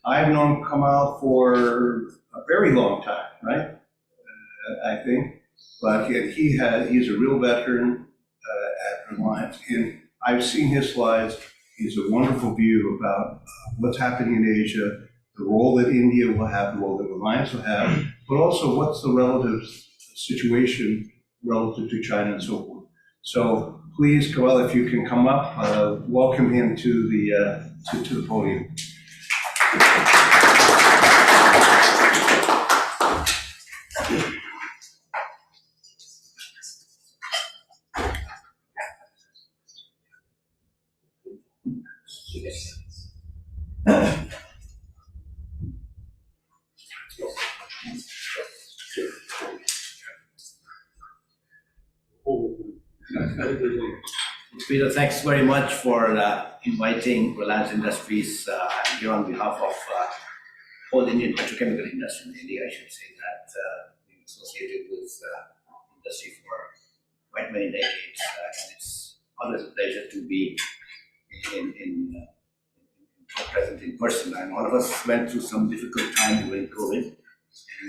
I've known Kamal for a very long time, right? I think, but he's a real veteran at Reliance, and I've seen his slides. He has a wonderful view about what's happening in Asia, the role that India will have, the role that Reliance will have, but also what's the relative situation relative to China and so forth. So please, Kamal, if you can come up, welcome him to the podium. Peter, thanks very much for inviting Reliance Industries. I'm here on behalf of whole Indian petrochemical industry in India, I should say, that being associated with industry for quite many decades. And it's always a pleasure to be present in person. And all of us went through some difficult time during COVID. And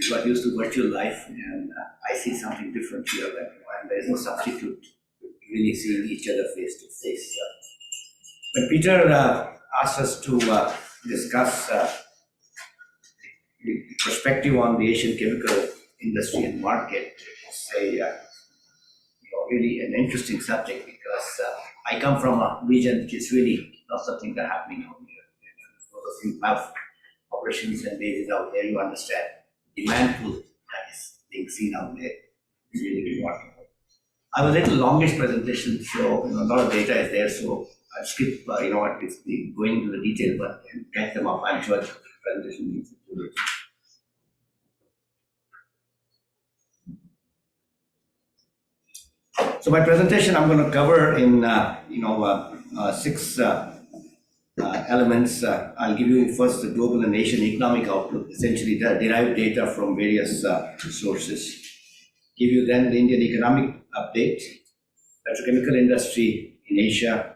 we got used to virtual life, and I see something different here. And there is no substitute really seeing each other face to face. When Peter asked us to discuss the perspective on the Asian chemical industry and market, it's really an interesting subject, because I come from a region which is really not something that's happening out here. Those of you who have operations and bases out there, you understand the demand pool that is being seen out there is really remarkable. I have a little longish presentation, so a lot of data is there, so I'll skip, going into the detail, but get them up. I'm sure the presentation needs to do it. So my presentation I'm going to cover in six elements. I'll give you first the global and Asian economic outlook, essentially derived data from various sources. Give you then the Indian economic update, petrochemical industry in Asia,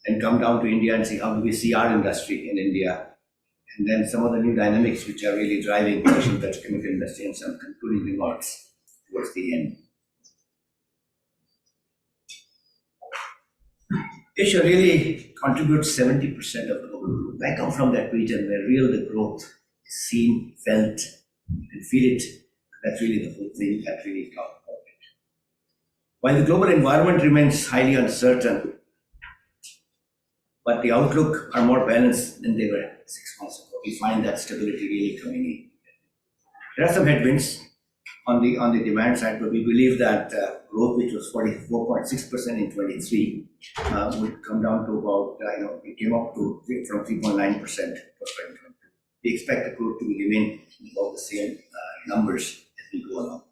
then come down to India and see how do we see our industry in India, and then some of the new dynamics which are really driving the Asian petrochemical industry, and some concluding remarks towards the end. Asia really contributes 70% of global growth. I come from that region where the growth is seen, felt, you can feel it. That's really the whole thing that really talks about it. While the global environment remains highly uncertain, but the outlook are more balanced than they were 6 months ago. We find that stability really coming in. There are some headwinds on the demand side, but we believe that growth, which was 44.6% in 23, would come down to about, it came up to from 3.9% for 2022. We expect the growth to remain about the same numbers as we go along.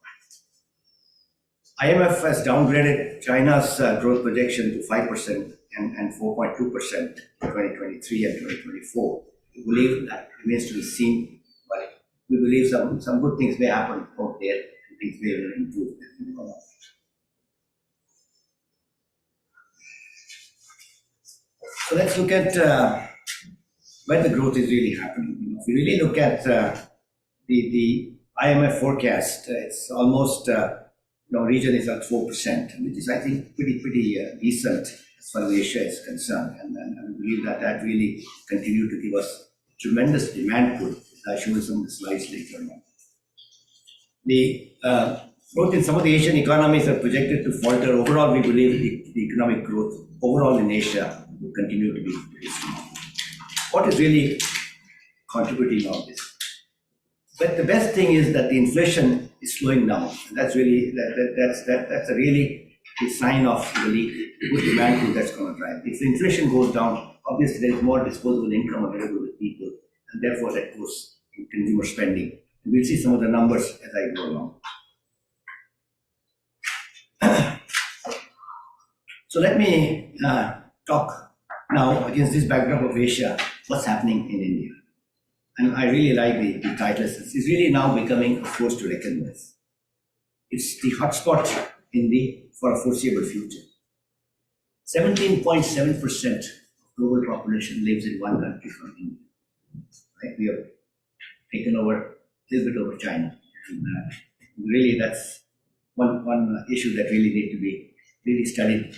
IMF has downgraded China's growth projection to 5% and 4.2% in 2023 and 2024. We believe that remains to be seen, but we believe some good things may happen out there, and things may improve as we go along. So let's look at where the growth is really happening. If you really look at the IMF forecast, it's almost region is at 4%, which is, I think, pretty decent as far as Asia is concerned, and I believe that really continue to give us tremendous demand pull. I'll show you some of the slides later on. The growth in some of the Asian economies are projected to falter. Overall, we believe the economic growth overall in Asia will continue to be very strong. What is really contributing on this? But the best thing is that the inflation is slowing down. And that's really that's a really a sign of really good demand pool that's going to drive. If the inflation goes down, obviously there is more disposable income available with people, and therefore that goes in consumer spending. And we'll see some of the numbers as I go along. So let me talk now against this backdrop of Asia, what's happening in India. And I really like the title. It's really now becoming a force to reckon with. It's the hotspot for a foreseeable future. 17.7% of global population lives in one country from India. Right? We have taken over a little bit over China. And, really, that's one issue that really need to be really studied,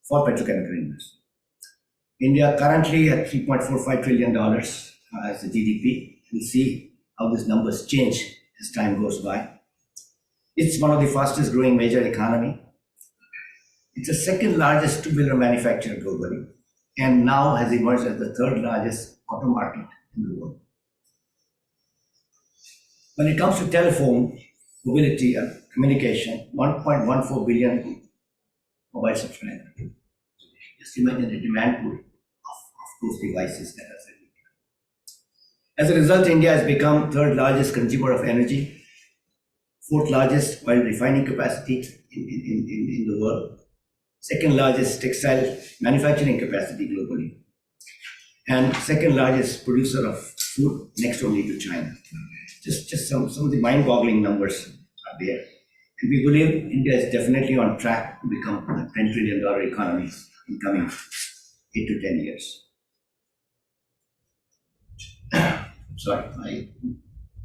for petrochemical industry. India currently at $3.45 trillion as the GDP. We'll see how these numbers change as time goes by. It's one of the fastest growing major economy. It's the second largest two-wheeler manufacturer globally, and now has emerged as the third largest auto market in the world. When it comes to telephone, mobility, and communication, 1.14 billion mobile subscribers. Just imagine the demand pool of those devices that are selling. As a result, India has become third largest consumer of energy, fourth largest oil refining capacity in the world, second largest textile manufacturing capacity globally, and second largest producer of food next only to China. Just some of the mind-boggling numbers are there. And we believe India is definitely on track to become a $10 trillion economy in coming 8 to 10 years. Sorry, I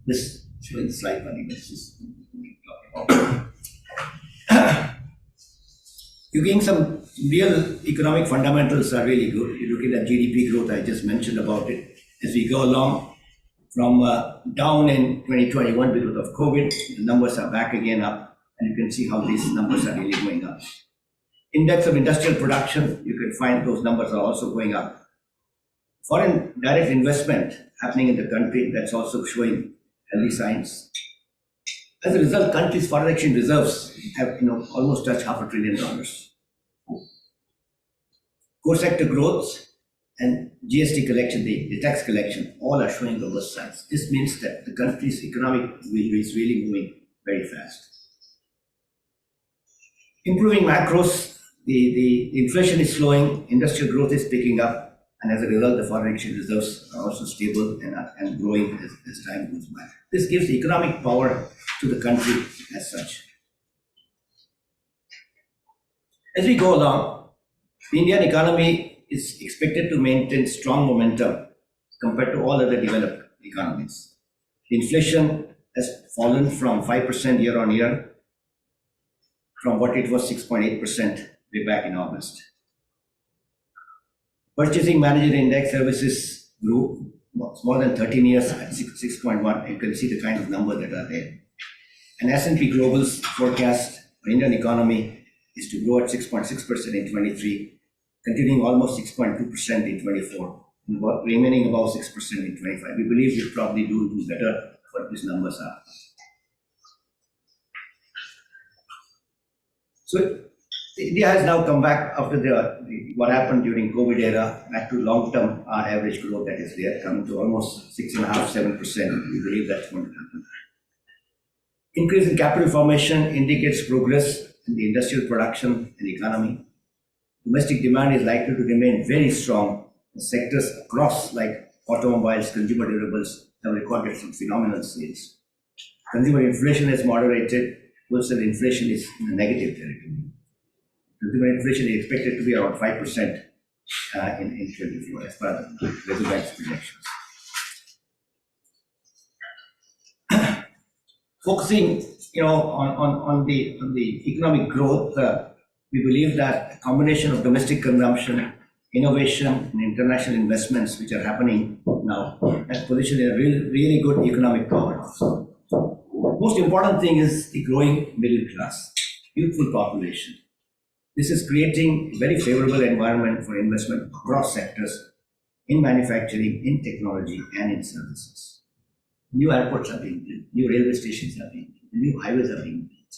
missed showing the slide, but let's just talk about. You're getting some real economic fundamentals are really good. You're looking at GDP growth, I just mentioned about it. As we go along, from down in 2021 because of COVID, the numbers are back again up, and you can see how these numbers are really going up. Index of industrial production, you can find those numbers are also going up. Foreign direct investment happening in the country, that's also showing healthy signs. As a result, country's foreign exchange reserves have almost touched $500 billion. Core sector growth and GST collection, the tax collection, all are showing robust signs. This means that the country's economic wheel is really moving very fast. Improving macros, the inflation is slowing, industrial growth is picking up, and as a result, the foreign exchange reserves are also stable and growing as time goes by. This gives economic power to the country as such. As we go along, the Indian economy is expected to maintain strong momentum compared to all other developed economies. The inflation has fallen from 5% year on year from what it was 6.8% way back in August. Purchasing Manager Index services grew more than 13 years at 6.1. You can see the kind of numbers that are there. And S&P Global's forecast for Indian economy is to grow at 6.6% in 23, continuing almost 6.2% in 24, and remaining about 6% in 25. We believe we'll probably do better what these numbers are. So India has now come back after what happened during COVID era, back to long-term average growth that is there, coming to almost 6.5–7%. We believe that's going to happen. Increase in capital formation indicates progress in the industrial production and economy. Domestic demand is likely to remain very strong in sectors across like automobiles, consumer durables have recorded some phenomenal sales. Consumer inflation has moderated, wholesale inflation is in the negative territory. Consumer inflation is expected to be around 5% in 24 as per the Reserve Bank's projections. Focusing, on the economic growth, we believe that a combination of domestic consumption, innovation, and international investments, which are happening now, has positioned a really good economic powerhouse. Most important thing is the growing middle class, youthful population. This is creating a very favorable environment for investment across sectors in manufacturing, in technology, and in services. New airports are being built, new railway stations are being built, new highways are being built.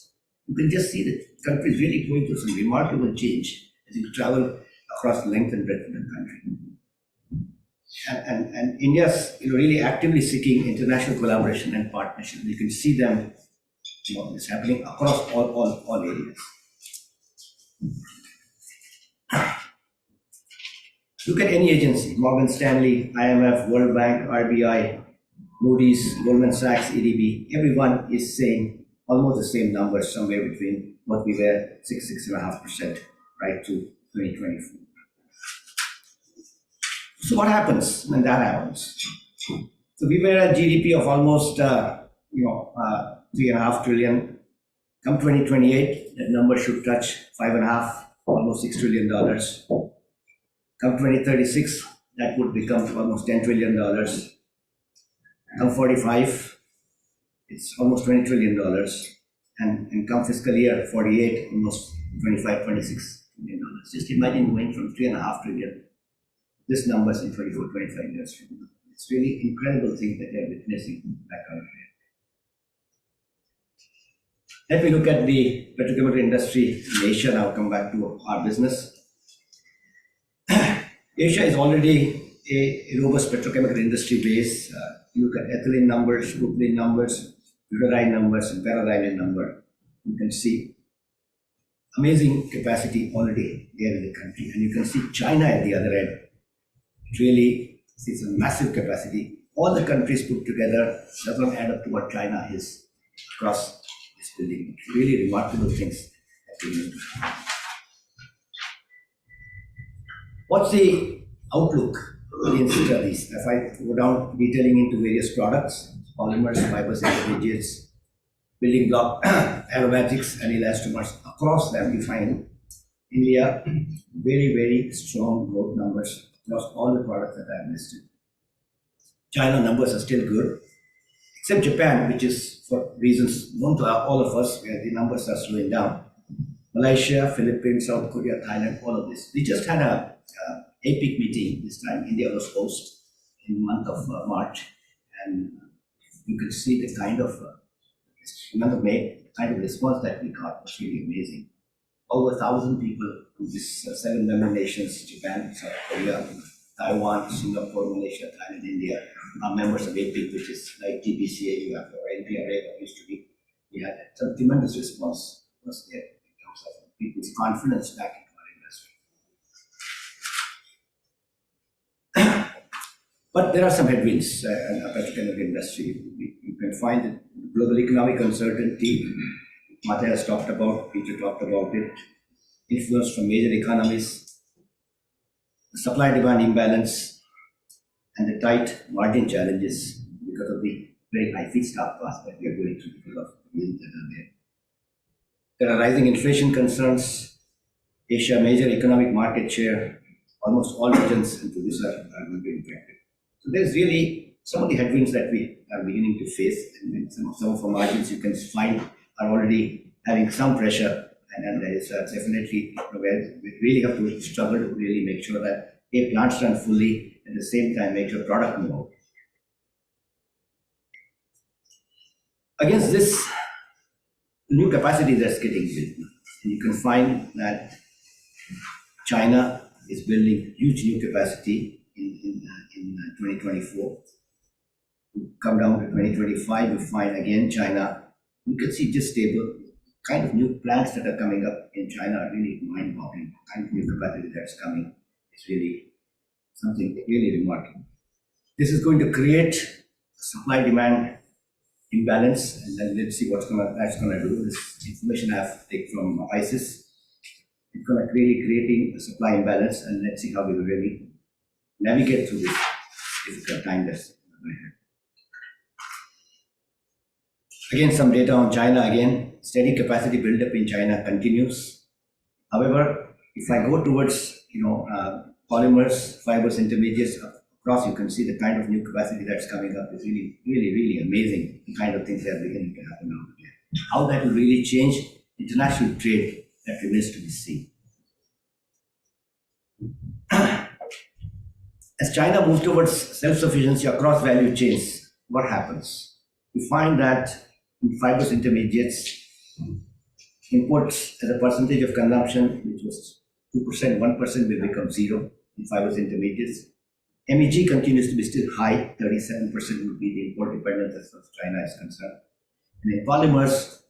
You can just see that the country is really going through some remarkable change as you travel across the length and breadth of the country. And India's really actively seeking international collaboration and partnership. You can see them, it's happening across all areas. Look at any agency, Morgan Stanley, IMF, World Bank, RBI, Moody's, Goldman Sachs, EDB, everyone is saying almost the same numbers, somewhere between what we were 6.5% right to 2024. So what happens when that happens? So we were at GDP of almost 3.5 trillion. Come 2028, that number should touch 5.5, almost $6 trillion. Come 2036, that would become almost $10 trillion. Come 45, it's almost $20 trillion. And come fiscal year 48, almost 25, $26 trillion. Just imagine going from 3.5 trillion, this numbers in 24, 25 years from now. It's really incredible thing that they're witnessing back out there. Let me look at the petrochemical industry in Asia. Now come back to our business. Asia is already a robust petrochemical industry base. You look at ethylene numbers, propylene numbers, butadiene numbers, and paraxylene number. You can see amazing capacity already there in the country. And you can see China at the other end. Really, it's a massive capacity. All the countries put together does not add up to what China is across this building. Really remarkable things that we need to do. What's the outlook in studies? If I go down detailing into various products, polymers, fibers, intermediates, building block, aromatics, and elastomers, across them you find India very, very strong growth numbers across all the products that I have listed. China numbers are still good, except Japan, which is for reasons known to all of us, where the numbers are slowing down. Malaysia, Philippines, South Korea, Thailand, all of this. We just had a APEC meeting this time. India was host in the month of March, and you could see the kind of month of May, the kind of response that we got was really amazing. Over 1,000 people from these 7 member nations, Japan, South Korea, Taiwan, Singapore, Malaysia, Thailand, India, are members of APEC, which is like TBCA, or NPRA, what used to be. We had some tremendous response was there in terms of people's confidence back into our industry. But there are some headwinds in the petrochemical industry. You can find that global economic uncertainty, Mate has talked about, Peter talked about it, influence from major economies, the supply-demand imbalance, and the tight margin challenges because of the very high feedstock costs that we are going through because of the mills that are there. There are rising inflation concerns, Asia major economic market share, almost all regions and producers are going to be impacted. So there's really some of the headwinds that we are beginning to face, and some of our margins you can find are already having some pressure, and there is definitely where we really have to struggle to really make sure that plants run fully, at the same time make your product move out. Against this new capacity that's getting built, and you can find that China is building huge new capacity in 2024. You come down to 2025, you find again China. You can see just stable. Kind of new plants that are coming up in China are really mind-boggling. The kind of new capacity that's coming is really something really remarkable. This is going to create a supply-demand imbalance, and then let's see that's going to do. This information I have taken from ISIS. It's going to really creating a supply imbalance, and let's see how we will really navigate through this difficult time that's ahead. Again, some data on China. Again, steady capacity buildup in China continues. However, if I go towards polymers, fibers, intermediates across, you can see the kind of new capacity that's coming up is really, really, really amazing. The kind of things that are beginning to happen now. How that will really change international trade, that remains to be seen. As China moves towards self-sufficiency across value chains, what happens? We find that in fibers intermediates, imports as a percentage of consumption, which was 2%, 1% will become zero in fibers intermediates. MEG continues to be still high, 37% would be the import dependence as far as China is concerned. And in polymers,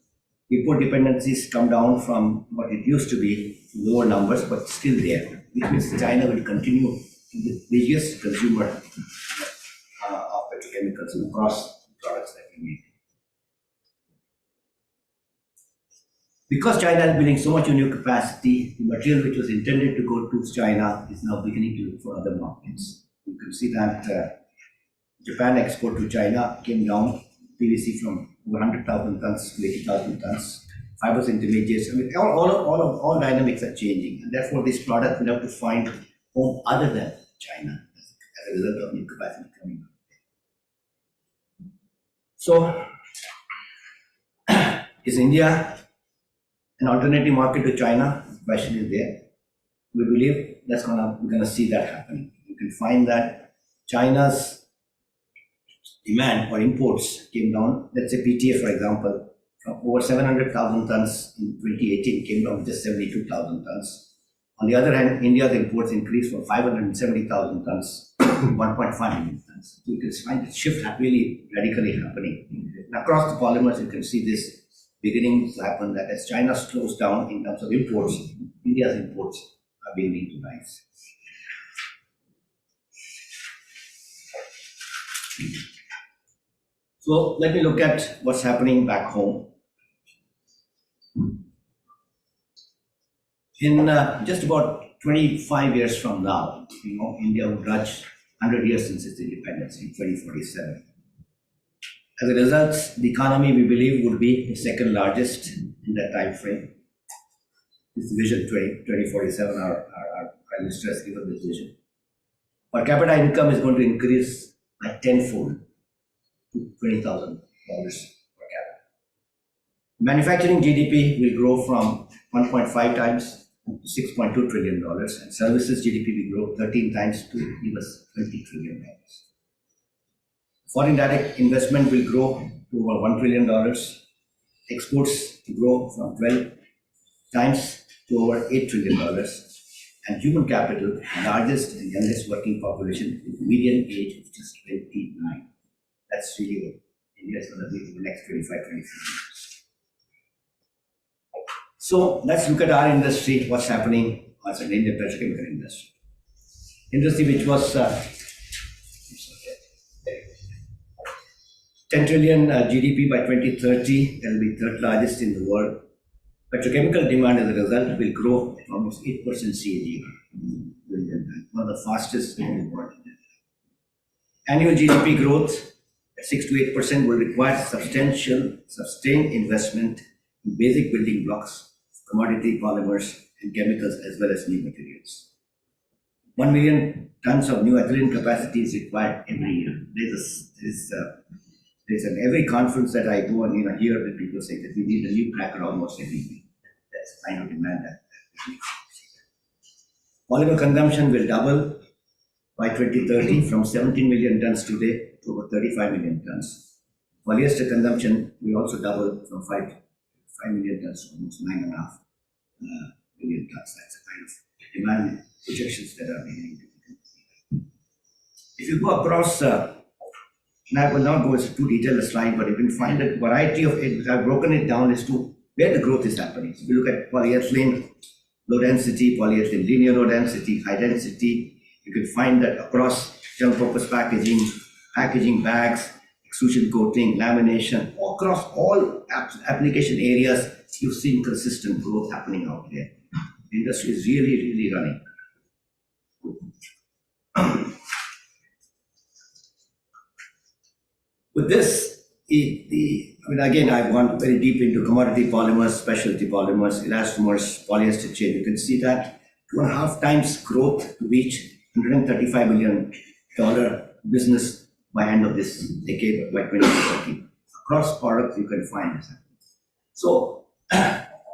import dependencies come down from what it used to be, lower numbers, but still there, which means China will continue to be the biggest consumer of petrochemicals across products that we make. Because China is building so much new capacity, the material which was intended to go to China is now beginning to look for other markets. You can see that Japan export to China came down PVC from over 100,000 tons to 80,000 tons. Fibers intermediates, I mean, all dynamics are changing, and therefore this product will have to find home other than China as a result of new capacity coming up. So, is India an alternative market to China? The question is there. We believe we're gonna see that happening. You can find that China's demand for imports came down. Let's say PTA, for example, from over 700,000 tons in 2018 came down to just 72,000 tons. On the other hand, India's imports increased from 570,000 tons to 1.5 million tons. So you can find the shift really radically happening. And across the polymers, you can see this beginning to happen, that as China slows down in terms of imports, India's imports are beginning to rise. So let me look at what's happening back home. In just about 25 years from now, India would touch 100 years since its independence in 2047. As a result, the economy, we believe, would be the second largest in that time frame. This vision 2047, our Prime Minister has given this vision. Per capita income is going to increase by tenfold to $20,000 per capita. Manufacturing GDP will grow from 1.5 times to $6.2 trillion, and services GDP will grow 13 times to give us $20 trillion. Foreign direct investment will grow to over $1 trillion. Exports will grow from 12 times to over $8 trillion. And human capital, the largest and youngest working population, with median age of just 29. That's really what India is going to be in the next 25, 26 years. So let's look at our industry, what's happening as an Indian petrochemical industry. Industry which was 10 trillion GDP by 2030, that will be third largest in the world. Petrochemical demand as a result will grow at almost 8% CAGR, one of the fastest in the world. Annual GDP growth at 6 to 8% will require sustained investment in basic building blocks, commodity polymers and chemicals, as well as new materials. 1 million tons of new ethylene capacity is required every year. There's an every conference that I go and hear that people say that we need a new cracker almost every week. That's the kind of demand that we Polymer consumption will double by 2030 from 17 million tons today to over 35 million tons. Polyester consumption will also double from 5 million tons to almost 9.5 million tons. That's the kind of demand projections that are beginning to be. If you go across, and I will not go into too detailed a slide, but you can find a variety of it. I've broken it down as to where the growth is happening. So we look at polyethylene, low density, polyethylene linear low density, high density. You can find that across general purpose packaging bags, extrusion coating, lamination, across all application areas, you've seen consistent growth happening out there. The industry is really running. With this, again, I've gone very deep into commodity polymers, specialty polymers, elastomers, polyester chain. You can see that 2.5 times growth to reach $135 billion business by end of this decade, by 2030. Across products, you can find this. So,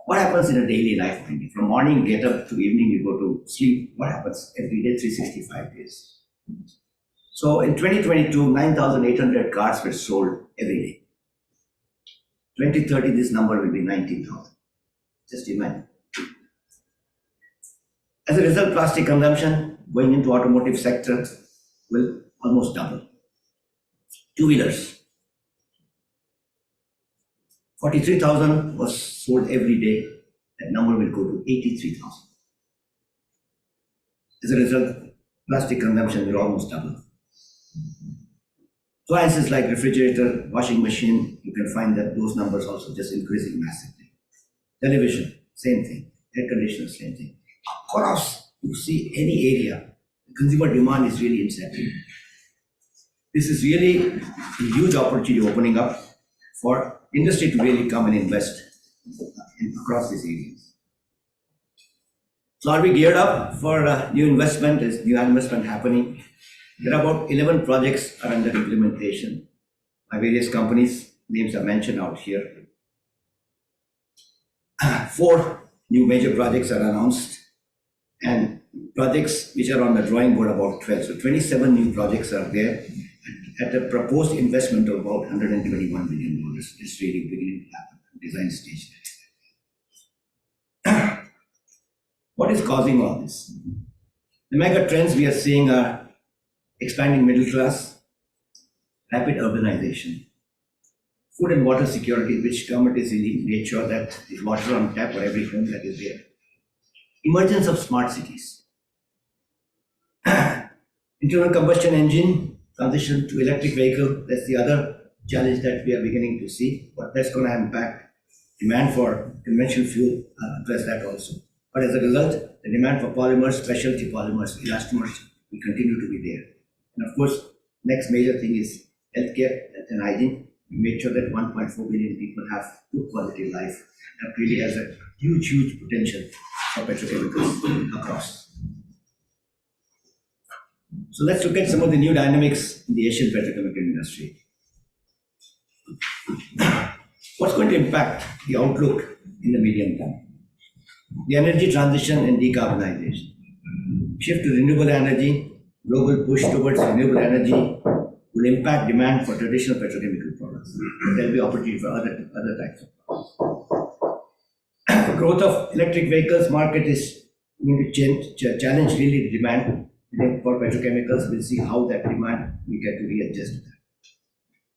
what happens in a daily life? From morning, get up to evening, you go to sleep. What happens every day, 365 days? So in 2022, 9,800 cars were sold every day. 2030, this number will be 19,000. Just imagine. As a result, plastic consumption going into automotive sector will almost double. Two-wheelers. 43,000 was sold every day. That number will go to 83,000. As a result, plastic consumption will almost double. Appliances like refrigerator, washing machine, you can find that those numbers also just increasing massively. Television, same thing. Air conditioner, same thing. Across, you see any area, consumer demand is really incentive. This is really a huge opportunity opening up for industry to really come and invest across these areas. So are we geared up for new investment? Is new investment happening? There are about 11 projects are under implementation by various companies. Names are mentioned out here. 4 new major projects are announced, and projects which are on the drawing board about 12. So 27 new projects are there at a proposed investment of about $121 million. It's really beginning to happen, design stage. What is causing all this? The mega trends we are seeing are expanding middle class, rapid urbanization, food and water security, which government is really made sure that there's water on tap for every home that is there. Emergence of smart cities. Internal combustion engine transition to electric vehicle, that's the other challenge that we are beginning to see, but that's going to impact demand for conventional fuel, address that also. But as a result, the demand for polymers, specialty polymers, elastomers will continue to be there. And of course, next major thing is healthcare, health and hygiene. We make sure that 1.4 billion people have good quality life. That really has a huge, huge potential for petrochemicals across. So let's look at some of the new dynamics in the Asian petrochemical industry. What's going to impact the outlook in the medium term? The energy transition and decarbonization. Shift to renewable energy, global push towards renewable energy will impact demand for traditional petrochemical products. There will be opportunity for other types of products. Growth of electric vehicles market is going to challenge really the demand for petrochemicals. We'll see how that demand we get to readjust to that.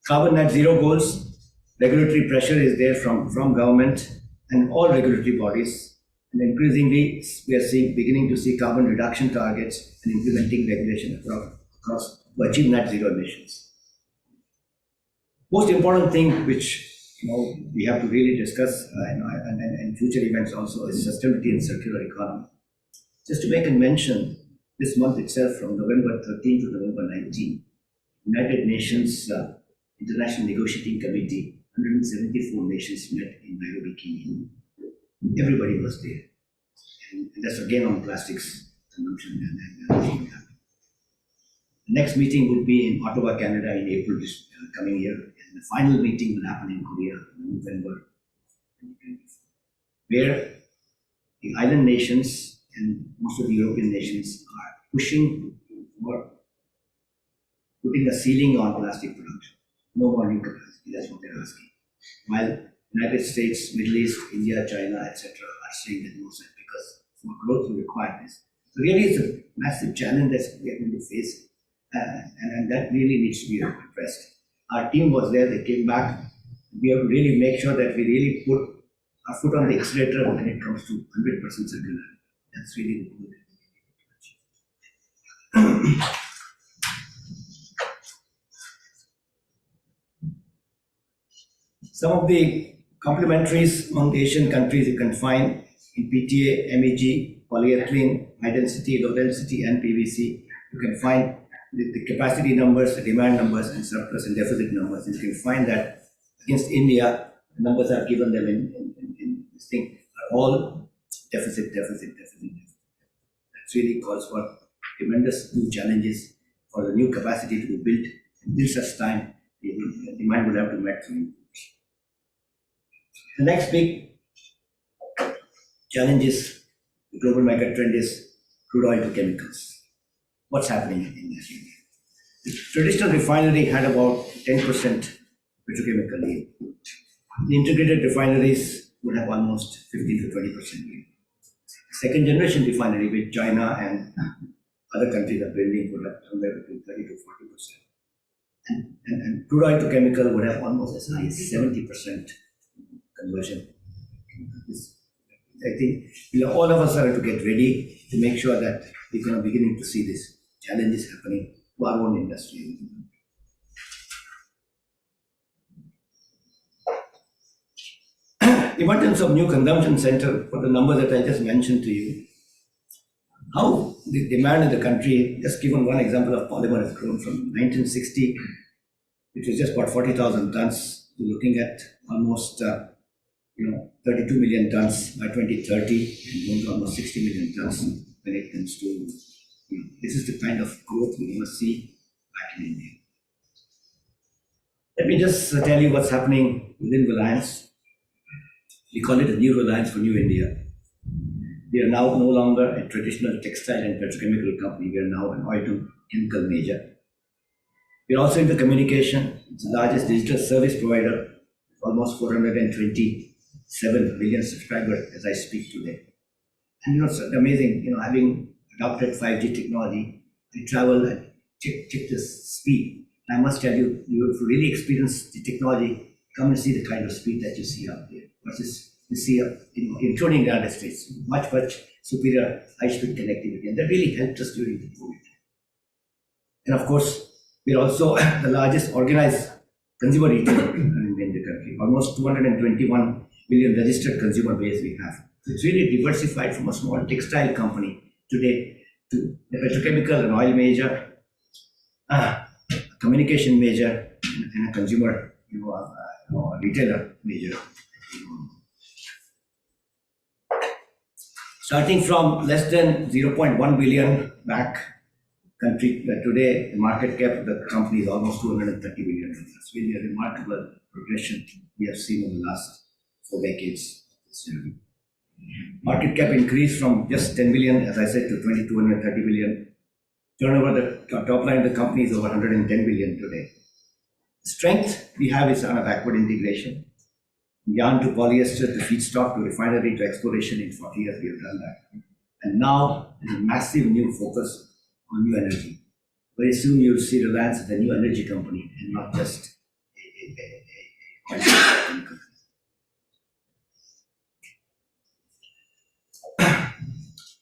Carbon net zero goals, regulatory pressure is there from government and all regulatory bodies. And increasingly, we are beginning to see carbon reduction targets and implementing regulation across to achieve net zero emissions. Most important thing which we have to really discuss and future events also is sustainability and circular economy. Just to make a mention, this month itself, from November 13 to November 19, United Nations International Negotiating Committee, 174 nations met in Nairobi, Kenya. Everybody was there. And that's again on plastics consumption and the next meeting will be in Ottawa, Canada in April this coming year. And the final meeting will happen in Korea in November 2024, where the island nations and most of the European nations are pushing for putting a ceiling on plastic production. No more new capacity, that's what they're asking. While United States, Middle East, India, China, etc. are saying that no, sir, because for growth we require this. So really it's a massive challenge that we are going to face. And that really needs to be addressed. Our team was there, they came back. We have to really make sure that we really put our foot on the accelerator when it comes to 100% circularity. That's really the goal. Some of the complementaries among the Asian countries you can find in PTA, MEG, polyethylene, high density, low density, and PVC. You can find the capacity numbers, the demand numbers, and surplus and deficit numbers. You can find that against India, the numbers are given them in this thing are all deficit. That really calls for tremendous new challenges for the new capacity to be built. Until such time, the demand will have to meet through. The next big challenge is the global mega trend is crude oil to chemicals. What's happening in this area? The traditional refinery had about 10% petrochemical yield. The integrated refineries would have almost 15 to 20% yield. Second generation refinery, which China and other countries are building, would have somewhere between 30 to 40%. And crude oil to chemical would have almost as high as 70% conversion. I think all of us are to get ready to make sure that we're going to beginning to see this challenges happening to our own industry. Emergence of new consumption center, for the numbers that I just mentioned to you, how the demand in the country, just given one example of polymer, has grown from 1960, which was just about 40,000 tons, to looking at almost 32 million tons by 2030, and going to almost 60 million tons when it comes to, this is the kind of growth we must see back in India. Let me just tell you what's happening within Reliance. We call it a new Reliance for New India. We are now no longer a traditional textile and petrochemical company. We are now an oil to chemical major. We are also into communication. It's the largest digital service provider, almost 427 million subscribers as I speak today. And it's amazing, having adopted 5G technology, I travel and check the speed. And I must tell you, if you really experience the technology, come and see the kind of speed that you see out there versus you see, including the United States, much superior high-speed connectivity. And that really helped us during the COVID. And of course, we're also the largest organized consumer retailer in the country. Almost 221 million registered consumer base we have. So it's really diversified from a small textile company today to a petrochemical and oil major, a communication major, and a consumer retailer major. Starting from less than 0.1 billion back country, today the market cap of the company is almost 230 billion. It's really a remarkable progression we have seen in the last 4 decades. Market cap increased from just 10 billion, as I said, to 230 billion. Turnover, the top line of the company is over 110 billion today. The strength we have is on a backward integration. Yarn to polyester to feedstock to refinery to exploration. In 40 years we have done that. And now there's a massive new focus on new energy. Very soon you'll see Reliance as a new energy company and not just a company.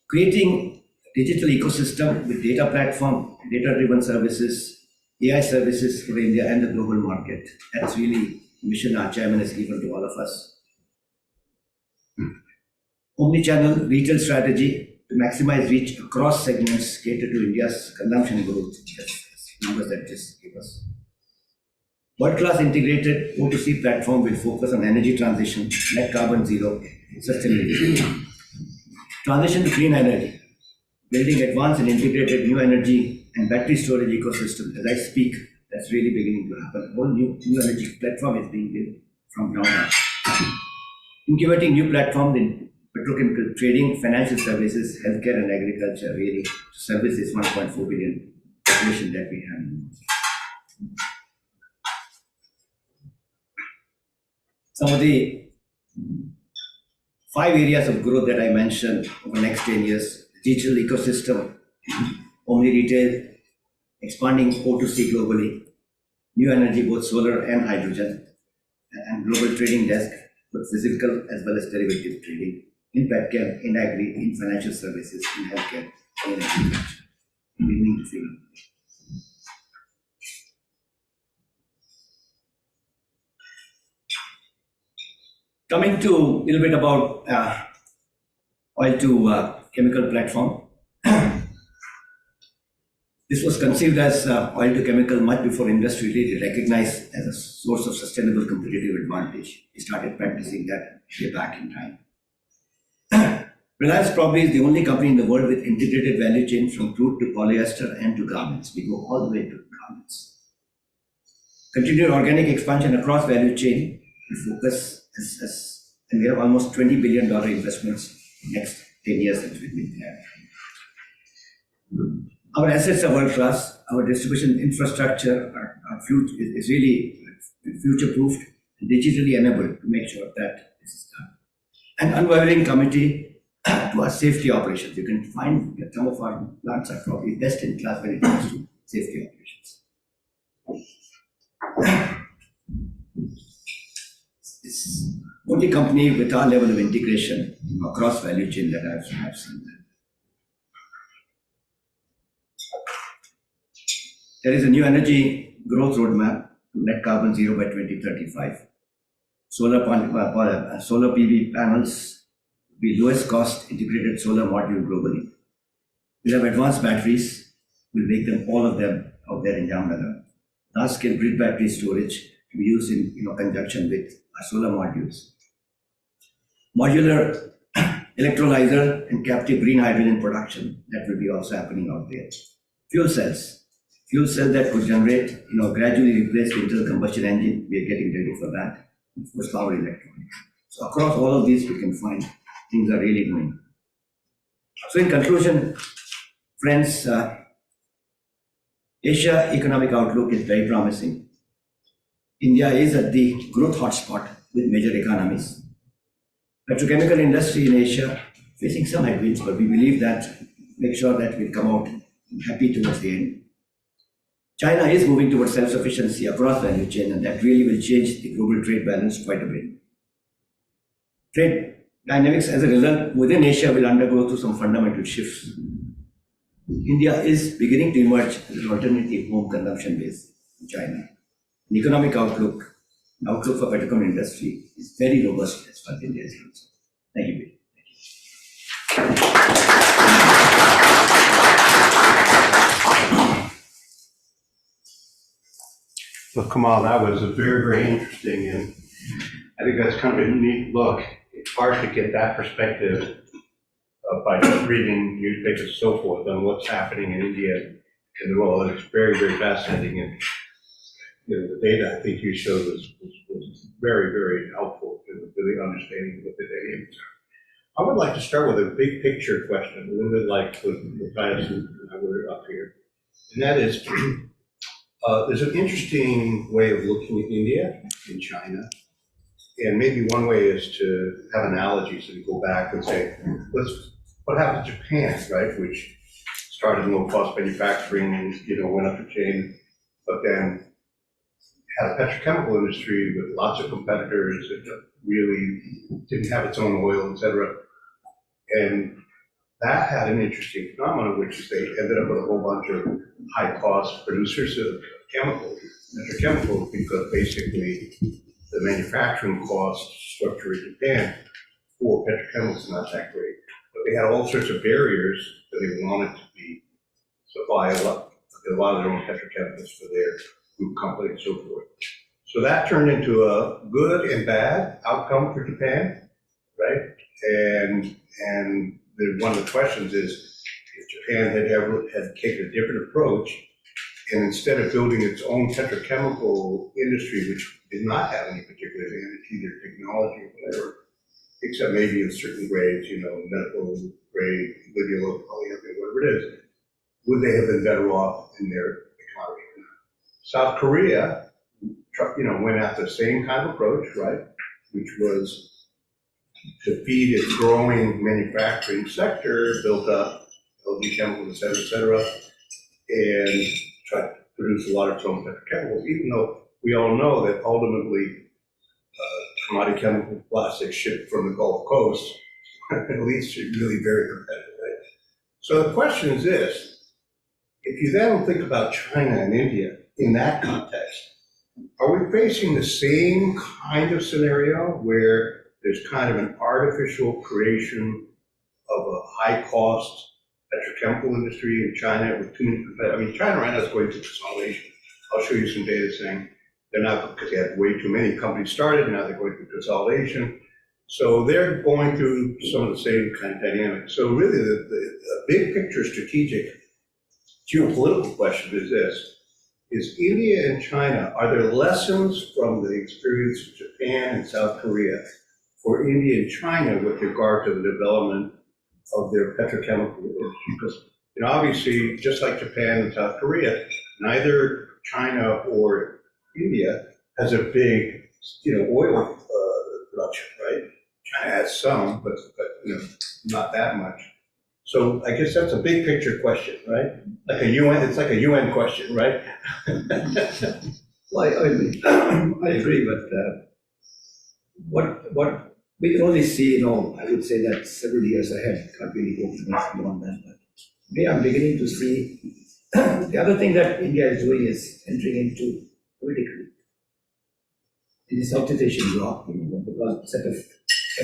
Creating digital ecosystem with data platform, data-driven services, AI services for India and the global market. That's really the mission our chairman has given to all of us. Omnichannel retail strategy to maximize reach across segments, cater to India's consumption growth. Yes, numbers that just give us. World-class integrated O2C platform will focus on energy transition, net carbon zero, sustainability. Transition to clean energy, building advanced and integrated new energy and battery storage ecosystem. As I speak, that's really beginning to happen. A whole new energy platform is being built from ground up. Incubating new platforms in petrochemical trading, financial services, healthcare and agriculture, really to service this 1.4 billion population that we have. Some of the 5 areas of growth that I mentioned over the next 10 years: digital ecosystem, omni retail, expanding O2C globally, new energy, both solar and hydrogen, and global trading desk, both physical as well as derivative trading, in petchem, in agri, in financial services, in healthcare, in agriculture. Beginning to feel. Coming to a little bit about oil to chemical platform. This was conceived as oil to chemical much before industry really recognized as a source of sustainable competitive advantage. We started practicing that way back in time. Reliance probably is the only company in the world with integrated value chain from crude to polyester and to garments. We go all the way to garments. Continued organic expansion across value chain. We focus and we have almost $20 billion investments in the next 10 years that we've been there. Our assets are world class. Our distribution infrastructure is really future-proofed and digitally enabled to make sure that this is done. An unwavering committee to our safety operations. You can find that some of our plants are probably best in class when it comes to safety operations. It's the only company with our level of integration across value chain that I've seen. There is a new energy growth roadmap to net carbon zero by 2035. Solar PV panels will be lowest cost integrated solar module globally. We'll have advanced batteries. We'll make them, all of them, out there in Jamnagar. Large-scale grid battery storage to be used in conjunction with our solar modules. Modular electrolyzer and captive green hydrogen production, that will be also happening out there. Fuel cells that could generate, gradually replace the internal combustion engine. We are getting ready for that. Of course, power electronics. So across all of these, we can find things are really going. So in conclusion, friends, Asia economic outlook is very promising. India is at the growth hotspot with major economies. Petrochemical industry in Asia facing some headwinds, but we believe that, make sure that we come out happy towards the end. China is moving towards self-sufficiency across the value chain, and that really will change the global trade balance quite a bit. Trade dynamics as a result within Asia will undergo through some fundamental shifts. India is beginning to emerge as an alternative home consumption base in China. The economic outlook for petrochemical industry is very robust as far as India is concerned. Thank you. Well, Kamal, that was a very, very interesting, and I think that's kind of a neat look. It's hard to get that perspective by just reading newspapers and so forth on what's happening in India and the role. It's very, very fascinating, and the data I think you showed was very, very helpful in really understanding what the dynamics are. I would like to start with a big picture question, a little bit like what Matthias and I were up here, and that is, there's an interesting way of looking at India and China, and maybe one way is to have analogies and go back and say, what happened to Japan, right, which started in low-cost manufacturing and went up the chain, but then had a petrochemical industry with lots of competitors that really didn't have its own oil, et cetera. And that had an interesting phenomenon, which is they ended up with a whole bunch of high-cost producers of petrochemicals, because basically the manufacturing cost structure in Japan for petrochemicals is not that great. But they had all sorts of barriers that they wanted to supply a lot of their own petrochemicals for their group company and so forth. So that turned into a good and bad outcome for Japan, right? And one of the questions is, if Japan had taken a different approach, and instead of building its own petrochemical industry, which did not have any particular advantage, either technology or whatever, except maybe in certain grades, medical grade, linear polyethylene, whatever it is, would they have been better off in their economy? South Korea, went after the same kind of approach, right, which was to feed its growing manufacturing sector, built up LG chemicals, et cetera, and tried to produce a lot of its own petrochemicals, even though we all know that ultimately commodity chemical plastics shipped from the Gulf Coast at least really very competitive, right? So the question is this: if you then think about China and India in that context, are we facing the same kind of scenario where there's kind of an artificial creation of a high-cost petrochemical industry in China with too many competitors? I mean, China right now is going through consolidation. I'll show you some data saying they're not, because they had way too many companies started, now they're going through consolidation. So they're going through some of the same kind of dynamics. So really the big picture strategic geopolitical question is this: is India and China, are there lessons from the experience of Japan and South Korea for India and China with regard to the development of their petrochemical industry? Because obviously, just like Japan and South Korea, neither China or India has a big oil production, right? China has some, but not that much. So I guess that's a big picture question, right? It's like a UN question, right? Well, I agree, but what we can only see, I would say that several years ahead, can't really go much beyond that. But we are beginning to see the other thing that India is doing is entering into politically in the Southeast Asian bloc, because a set of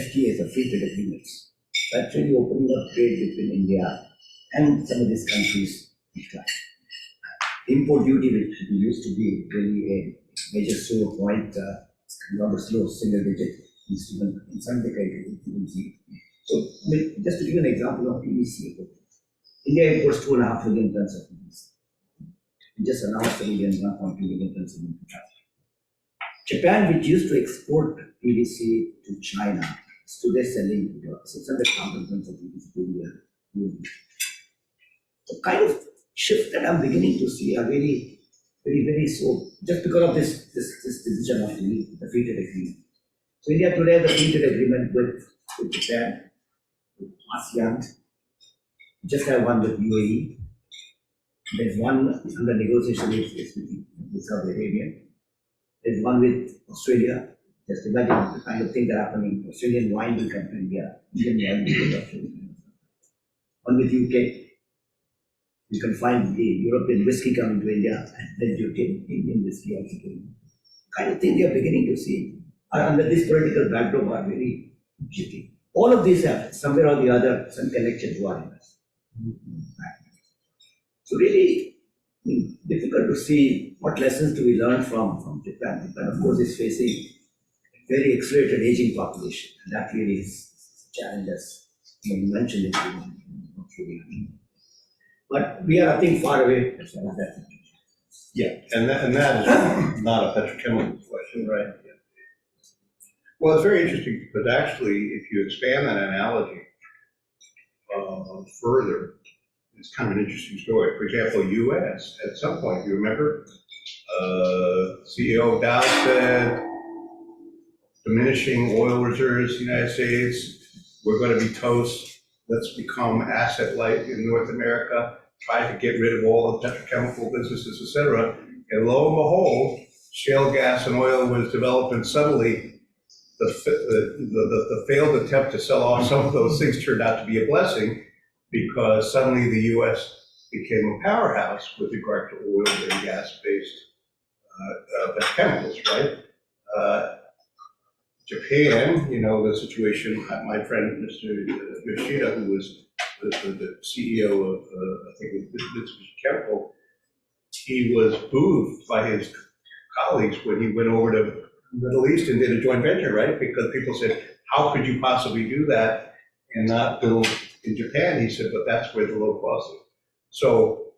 FTAs, or free trade agreements, that's really opening up trade between India and some of these countries decline. Import duty, which used to be really a major sore point, on the slow single digit, even in some decades, even see. So, I mean, just to give you an example of PVC, India imports 2.5 million tons of PVC. We just announced 1.2 million tons of PVC. Japan, which used to export PVC to China, is today selling 600,000 tons of PVC to India. The kind of shift that I'm beginning to see are very, very, very so, just because of this decision of the free trade agreement. So India today has a free trade agreement with Japan, with ASEAN, just have one with UAE. There's one under negotiation with Saudi Arabia. There's one with Australia. Just imagine the kind of thing that are happening. Australian wine will come to India. Indian wine will go to Australia. One with UK. You can find the European whiskey coming to India, and then you get Indian whiskey also coming. Kind of thing they are beginning to see under this political backdrop are very shifting. All of these have somewhere or the other some connection to our investment. So really, I mean, difficult to see what lessons do we learn from Japan. Japan, of course, is facing a very accelerated aging population, and that really is a challenge, as you mentioned it. But we are, I think, far away from that. Yeah, and that is not a petrochemical question, right? Yeah. Well, it's very interesting because actually, if you expand that analogy further, it's kind of an interesting story. For example, U.S. at some point, you remember, CEO Dow said, diminishing oil reserves, in the United States, we're going to be toast. Let's become asset light in North America. Try to get rid of all the petrochemical businesses, et cetera. And lo and behold, shale gas and oil was developed, and suddenly the failed attempt to sell off some of those things turned out to be a blessing, because suddenly the U.S. became a powerhouse with regard to oil and gas-based petrochemicals, right? Japan, you know, the situation, my friend, Mr. Yoshida, who was the CEO of, I think, Mitsubishi Chemical, he was booed by his colleagues when he went over to the Middle East and did a joint venture, right? Because people said, how could you possibly do that and not build in Japan? He said, but that's where the low cost is. So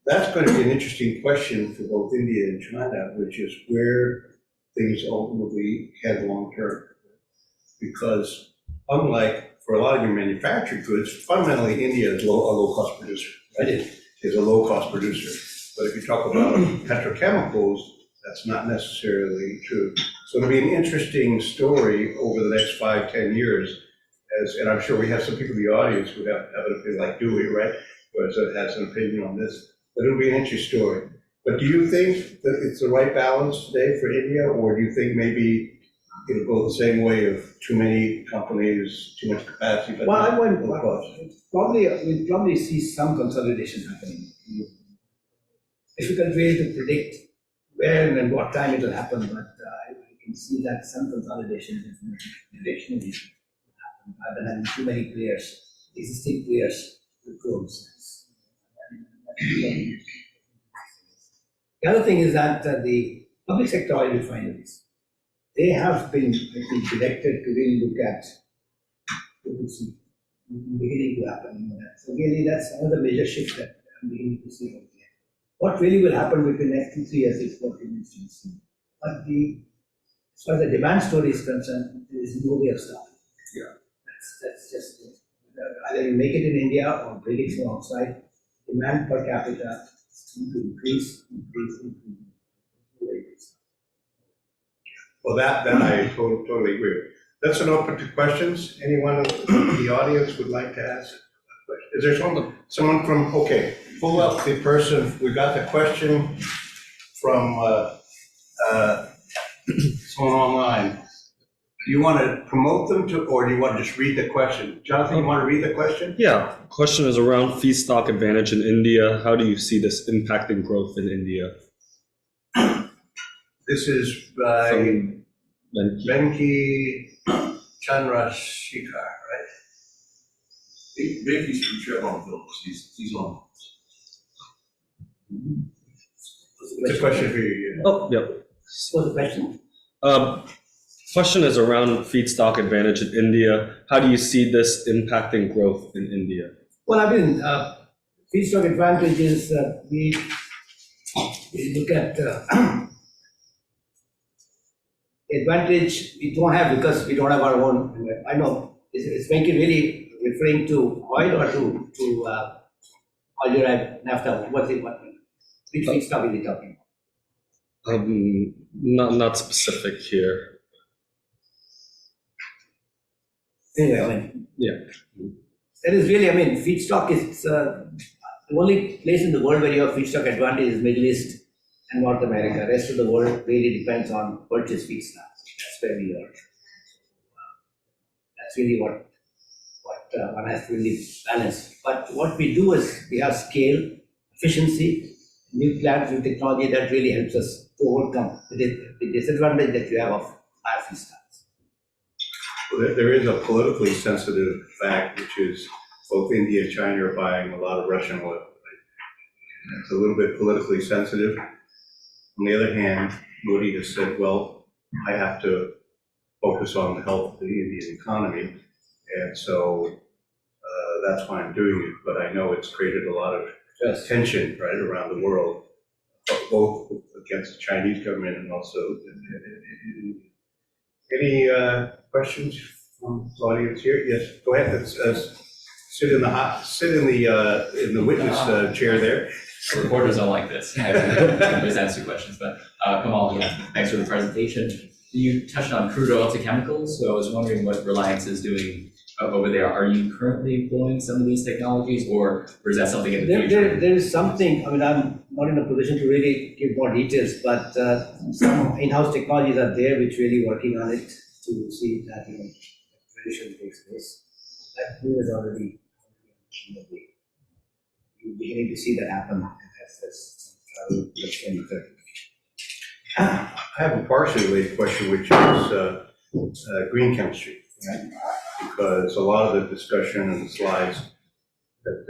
that's going to be an interesting question for both India and China, which is where things ultimately head long term. Because unlike for a lot of your manufactured goods, fundamentally India is a low-cost producer, right? It is a low-cost producer. But if you talk about petrochemicals, that's not necessarily true. So it'll be an interesting story over the next 5-10 years, and I'm sure we have some people in the audience who have an opinion like Dewey, right? Or has an opinion on this. But it'll be an interesting story. But do you think that it's the right balance today for India, or do you think maybe it'll go the same way of too many companies, too much capacity? But well, we'll probably see some consolidation happening. Difficult way to predict when and what time it will happen, but I can see that some consolidation directionally will happen rather than too many players, existing players to close. The other thing is that the public sector oil refineries, they have been directed to really look at what is beginning to happen. So really, that's another major shift that I'm beginning to see out there. What really will happen within the next 2-3 years is what remains to be seen. But as far as the demand story is concerned, there is no way of stopping. Yeah. That's just it. Either you make it in India or bring it from outside. Demand per capita is going to increase. Well, that I totally agree with. Let's open to questions. Anyone in the audience would like to ask a question? Is there someone from, okay, pull up the person. We got the question from someone online. Do you want to promote them to, or do you want to just read the question? Jonathan, you want to read the question? Yeah, question is around feedstock advantage in India. How do you see this impacting growth in India? This is by Venki Chandrasekhar, right? Ricky's from Chevron Phillips. He's on. It's a question for you. Oh, yep. What's the question? Question is around feedstock advantage in India. How do you see this impacting growth in India? Well, I mean, feedstock advantage is we look at advantage we don't have because we don't have our own. I know is Venky really referring to oil or to oil-derived naphtha? Which feedstock is he talking about? Not specific here. Anyway, I mean, Yeah. that is really, I mean, feedstock is the only place in the world where you have feedstock advantage is Middle East and North America. Rest of the world really depends on purchase feedstocks. That's where we are. That's really what one has to really balance. But what we do is we have scale, efficiency, new plants, new technology that really helps us to overcome the disadvantage that you have of higher feedstocks. There is a politically sensitive fact, which is both India and China are buying a lot of Russian oil. It's a little bit politically sensitive. On the other hand, Modi has said, well, I have to focus on the health of the Indian economy, and so that's why I'm doing it. But I know it's created a lot of tension right around the world, both against the Chinese government and also any questions from the audience here? Yes, go ahead. Sit in the witness chair there. Reporters don't like this. I always answer questions, but Kamal, thanks for the presentation. You touched on crude oil to chemicals, so I was wondering what Reliance is doing over there. Are you currently employing some of these technologies, or is that something in the future? There is something, I mean, I'm not in a position to really give more details, but some in-house technologies are there which really working on it to see that, transition takes place. That move is already in the way. You're beginning to see that happen as travel looks 2030. I have a partially related question, which is green chemistry, right? Because a lot of the discussion and the slides that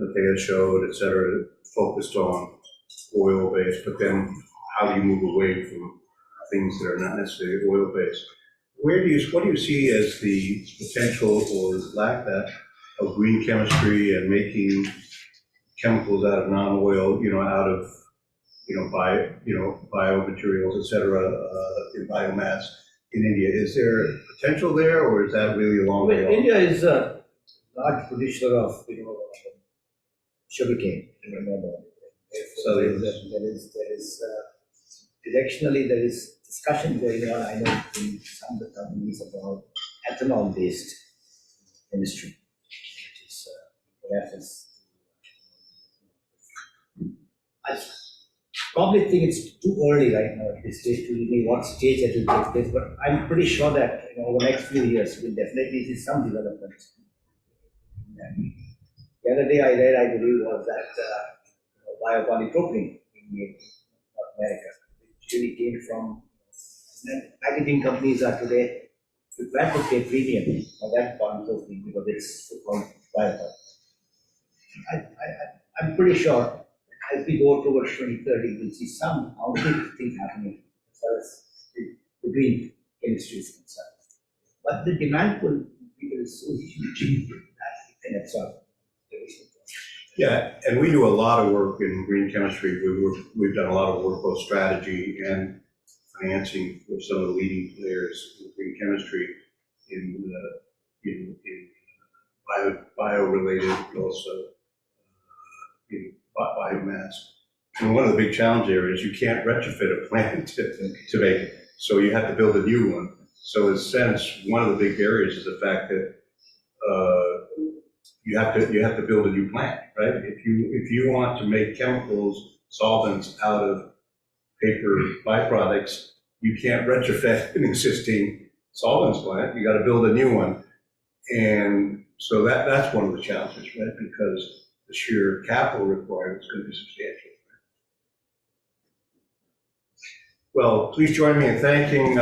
Matteo showed, et cetera, focused on oil-based, but then how do you move away from things that are not necessarily oil-based? What do you see as the potential or lack of green chemistry and making chemicals out of non-oil, out of biomaterials, et cetera, in biomass in India? Is there potential there, or is that really a long way off? India is a large producer of sugarcane. So there is directionally there is discussion going on. I know in some of the companies about ethanol-based chemistry, which is reference. I probably think it's too early right now at this stage to really what stage that will take place, but I'm pretty sure that over the next few years we'll definitely see some developments. The other day I read, I believe, was that biopolypropylene being made in North America, which really came from packaging companies are today prepared to pay premium for that polypropylene because it's so-called biopolypropylene. I'm pretty sure as we go towards 2030, we'll see some concrete things happening as far as the green chemistry is concerned. But the demand for people is so huge that it can absorb. Yeah, and we do a lot of work in green chemistry. We've done a lot of work, both strategy and financing with some of the leading players in green chemistry in bio-related, but also biomass. And one of the big challenges there is you can't retrofit a plant to make it. So you have to build a new one. So in a sense, one of the big barriers is the fact that you have to build a new plant, right? If you want to make chemicals, solvents out of paper byproducts, you can't retrofit an existing solvents plant. You got to build a new one. And so that's one of the challenges, right? Because the sheer capital required is going to be substantial. Well, please join me in thanking